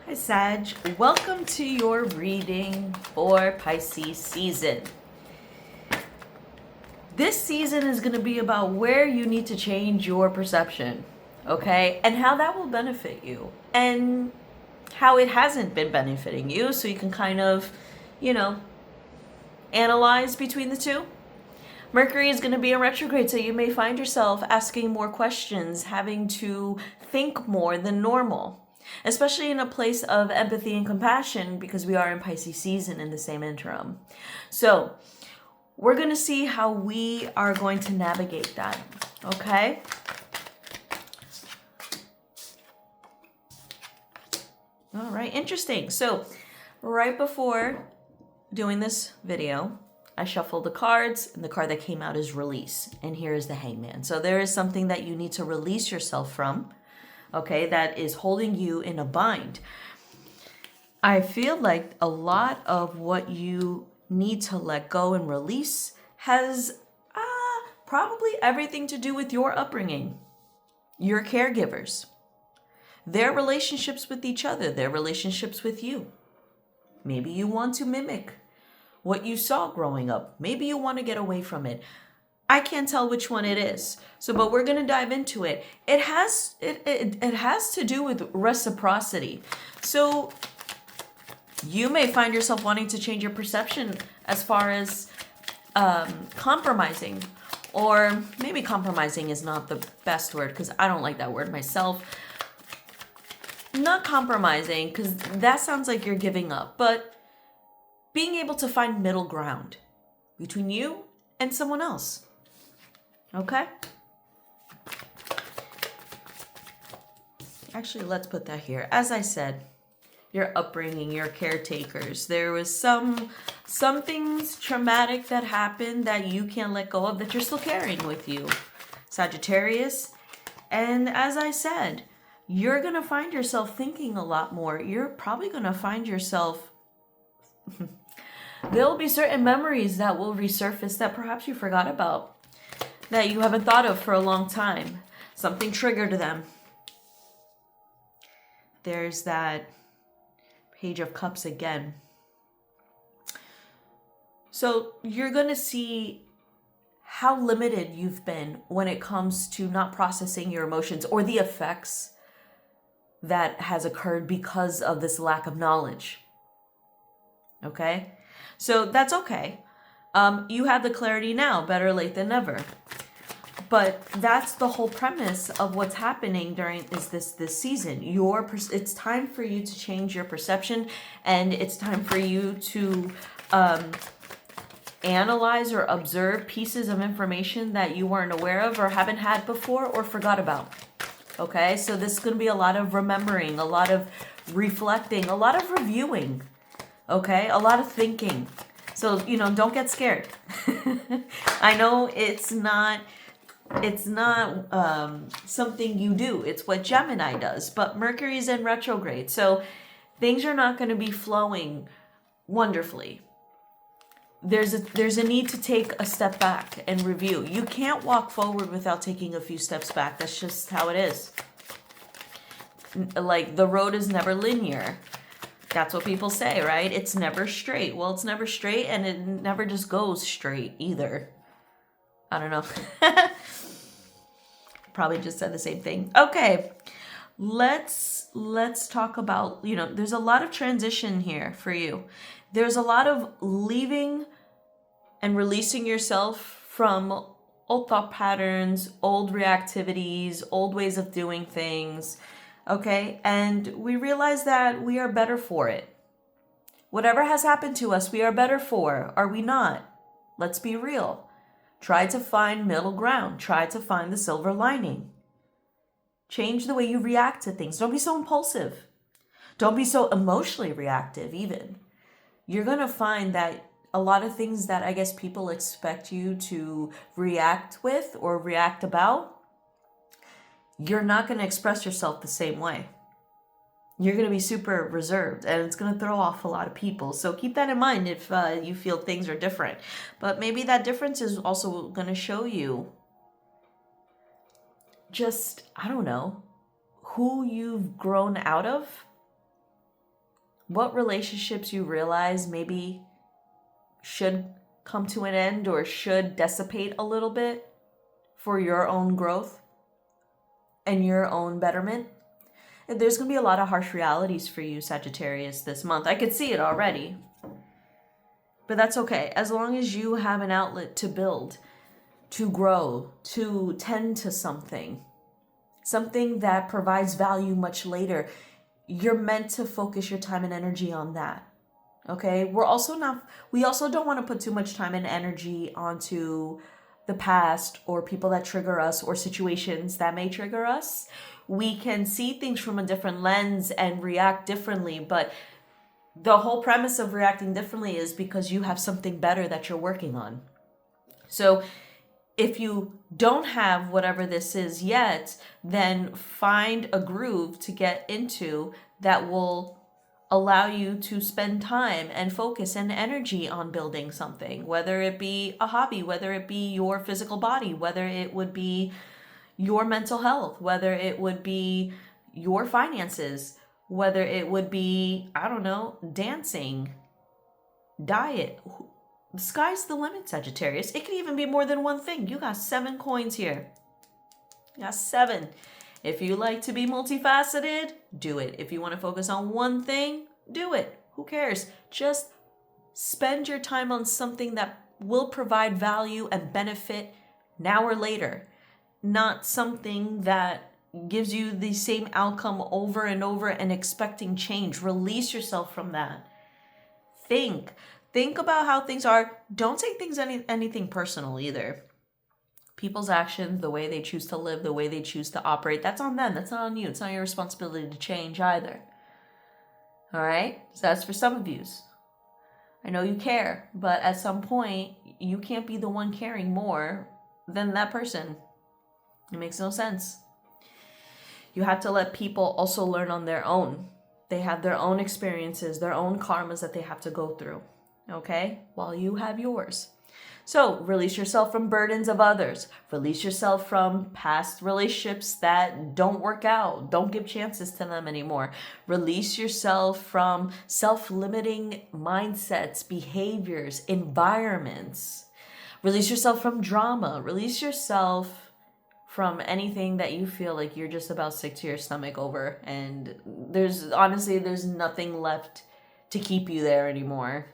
Hi Sag, welcome to your reading for Pisces season. This season is going to be about where you need to change your perception, okay? And how that will benefit you and how it hasn't been benefiting you, so you can kind of, analyze between the two. Mercury is going to be in retrograde, so you may find yourself asking more questions, having to think more than normal, especially in a place of empathy and compassion, because we are in Pisces season in the same interim. So we're going to see how we are going to navigate that, okay? All right, interesting. So right before doing this video, I shuffled the cards, and the card that came out is release. And here is the Hangman. So there is something that you need to release yourself from, okay, that is holding you in a bind. I feel like a lot of what you need to let go and release has probably everything to do with your upbringing, your caregivers, their relationships with each other, their relationships with you. Maybe you want to mimic what you saw growing up. Maybe you want to get away from it. I can't tell which one it is. So, but we're going to dive into it. It has to do with reciprocity. So you may find yourself wanting to change your perception as far as compromising, or maybe compromising is not the best word because I don't like that word myself. Not compromising, because that sounds like you're giving up, but being able to find middle ground between you and someone else. Okay? Actually, let's put that here. As I said, your upbringing, your caretakers. There was some things traumatic that happened that you can't let go of, that you're still carrying with you. Sagittarius. And as I said, you're going to find yourself thinking a lot more. You're probably going to find yourself there'll be certain memories that will resurface that perhaps you forgot about, that you haven't thought of for a long time. Something triggered them. There's that Page of Cups again. So you're going to see how limited you've been when it comes to not processing your emotions or the effects that has occurred because of this lack of knowledge. Okay? So that's okay. You have the clarity now, better late than never. But that's the whole premise of what's happening during this season. It's time for you to change your perception, and it's time for you to analyze or observe pieces of information that you weren't aware of or haven't had before or forgot about. Okay, so this is going to be a lot of remembering, a lot of reflecting, a lot of reviewing. Okay, a lot of thinking. So, don't get scared. I know it's not something you do. It's what Gemini does, but Mercury's in retrograde. So things are not going to be flowing wonderfully. There's a need to take a step back and review. You can't walk forward without taking a few steps back. That's just how it is. Like, the road is never linear. That's what people say, right? It's never straight. Well, it's never straight, and it never just goes straight either. I don't know. Probably just said the same thing. Okay, let's talk about, there's a lot of transition here for you. There's a lot of leaving and releasing yourself from old thought patterns, old reactivities, old ways of doing things. Okay, and we realize that we are better for it. Whatever has happened to us, we are better for. Are we not? Let's be real. Try to find middle ground. Try to find the silver lining. Change the way you react to things. Don't be so impulsive. Don't be so emotionally reactive even. You're going to find that a lot of things that I guess people expect you to react with or react about, you're not going to express yourself the same way. You're going to be super reserved, and it's going to throw off a lot of people. So keep that in mind if you feel things are different. But maybe that difference is also going to show you just, I don't know, who you've grown out of what relationships you realize maybe should come to an end or should dissipate a little bit for your own growth and your own betterment. And there's going to be a lot of harsh realities for you, Sagittarius, this month. I could see it already. But that's okay. As long as you have an outlet to build, to grow, to tend to something that provides value much later, you're meant to focus your time and energy on that. Okay? We also don't want to put too much time and energy onto the past or people that trigger us or situations that may trigger us. We can see things from a different lens and react differently, but the whole premise of reacting differently is because you have something better that you're working on. So if you don't have whatever this is yet, then find a groove to get into that will allow you to spend time and focus and energy on building something, whether it be a hobby, whether it be your physical body, whether it would be your mental health, whether it would be your finances, whether it would be, I don't know, dancing, diet. The sky's the limit, Sagittarius. It can even be more than one thing. You got 7 coins here. You got 7. If you like to be multifaceted, do it. If you want to focus on one thing, do it. Who cares? Just spend your time on something that will provide value and benefit now or later. Not something that gives you the same outcome over and over and expecting change. Release yourself from that. Think about how things are. Don't take things anything personal either. People's actions, the way they choose to live, the way they choose to operate, that's on them. That's not on you. It's not your responsibility to change either. All right? So that's for some of you. I know you care, but at some point, you can't be the one caring more than that person. It makes no sense. You have to let people also learn on their own. They have their own experiences, their own karmas that they have to go through, okay? While you have yours. So release yourself from burdens of others. Release yourself from past relationships that don't work out. Don't give chances to them anymore. Release yourself from self-limiting mindsets, behaviors, environments. Release yourself from drama. Release yourself from anything that you feel like you're just about sick to your stomach over. And there's nothing left to keep you there anymore.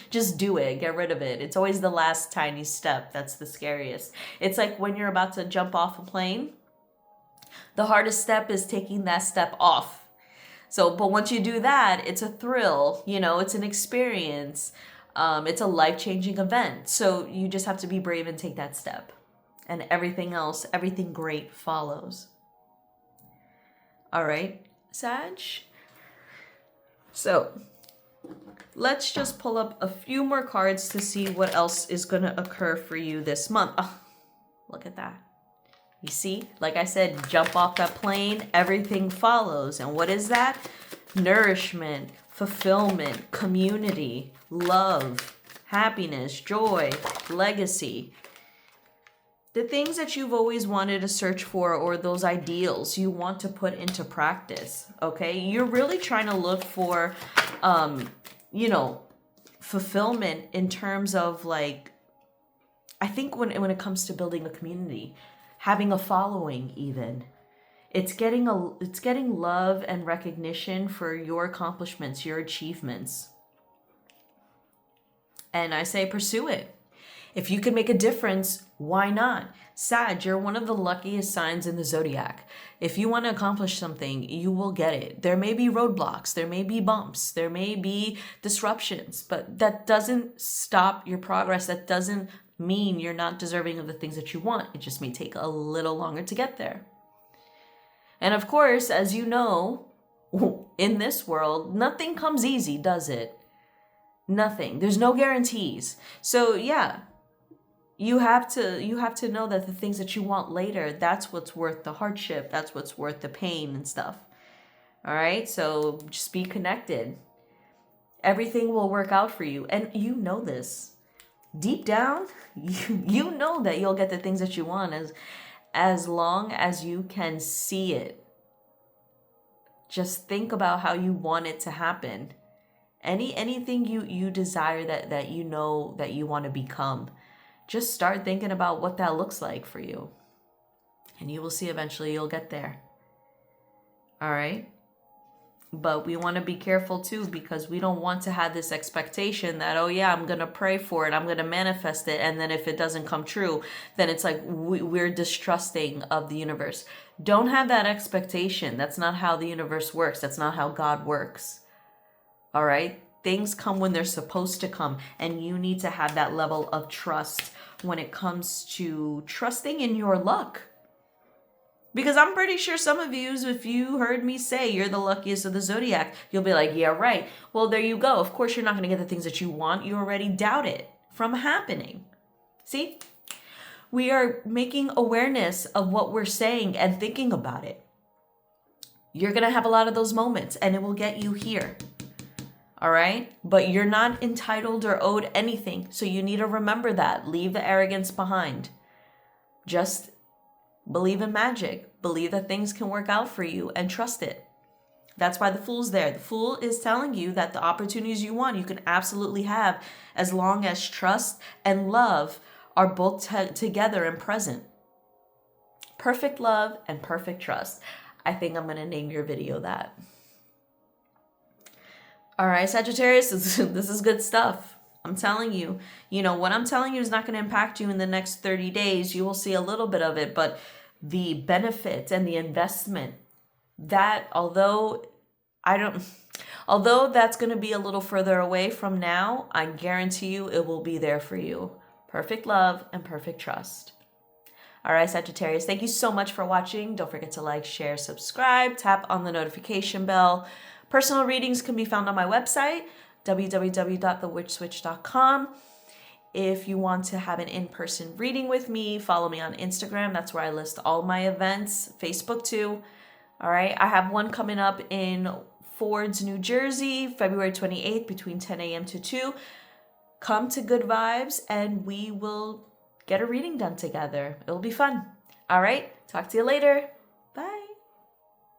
Just do it. Get rid of it. It's always the last tiny step that's the scariest. It's like when you're about to jump off a plane, the hardest step is taking that step off. So, but once you do that, it's a thrill, it's an experience. It's a life-changing event. So you just have to be brave and take that step. And everything else, everything great follows. All right, Sag? So let's just pull up a few more cards to see what else is going to occur for you this month. Oh, look at that. You see, like I said, jump off that plane, everything follows. And what is that? Nourishment, fulfillment, community, love, happiness, joy, legacy. The things that you've always wanted to search for, or those ideals you want to put into practice, okay? You're really trying to look for, fulfillment in terms of like, I think when it comes to building a community, having a following even, it's getting love and recognition for your accomplishments, your achievements. And I say pursue it. If you can make a difference, why not? Sag, you're one of the luckiest signs in the zodiac. If you want to accomplish something, you will get it. There may be roadblocks, there may be bumps, there may be disruptions, but that doesn't stop your progress. That doesn't mean you're not deserving of the things that you want. It just may take a little longer to get there. And of course, as you know, in this world, nothing comes easy, does it? Nothing. There's no guarantees. So yeah, you have to know that the things that you want later, that's what's worth the hardship. That's what's worth the pain and stuff. All right? So just be connected. Everything will work out for you. And you know this. Deep down, you know that you'll get the things that you want as long as you can see it. Just think about how you want it to happen. Anything you desire that you know that you want to become, just start thinking about what that looks like for you. And you will see eventually you'll get there. All right? But we want to be careful too, because we don't want to have this expectation that, oh yeah, I'm going to pray for it, I'm going to manifest it, and then if it doesn't come true, then it's like we're distrusting of the universe. Don't have that expectation. That's not how the universe works. That's not how God works. All right? Things come when they're supposed to come, and you need to have that level of trust when it comes to trusting in your luck. Because I'm pretty sure some of you, if you heard me say you're the luckiest of the zodiac, you'll be like, yeah, right. Well, there you go. Of course, you're not going to get the things that you want. You already doubt it from happening. See? We are making awareness of what we're saying and thinking about it. You're going to have a lot of those moments, and it will get you here. All right? But you're not entitled or owed anything. So you need to remember that. Leave the arrogance behind. Just believe in magic. Believe that things can work out for you and trust it. That's why the Fool's there. The Fool is telling you that the opportunities you want, you can absolutely have, as long as trust and love are both together and present. Perfect love and perfect trust. I think I'm going to name your video that. All right, Sagittarius, this is good stuff. I'm telling you, what I'm telling you is not going to impact you in the next 30 days. You will see a little bit of it, but the benefit and the investment, that although that's going to be a little further away from now, I guarantee you it will be there for you. Perfect love and perfect trust. All right, Sagittarius, thank you so much for watching. Don't forget to like, share, subscribe, tap on the notification bell. Personal readings can be found on my website, www.thewitchswitch.com. If you want to have an in-person reading with me, follow me on Instagram. That's where I list all my events. Facebook too. All right, I have one coming up in Fords, New Jersey, February 28th between 10 a.m. to 2. Come to Good Vibes and we will get a reading done together. It'll be fun. All right, talk to you later.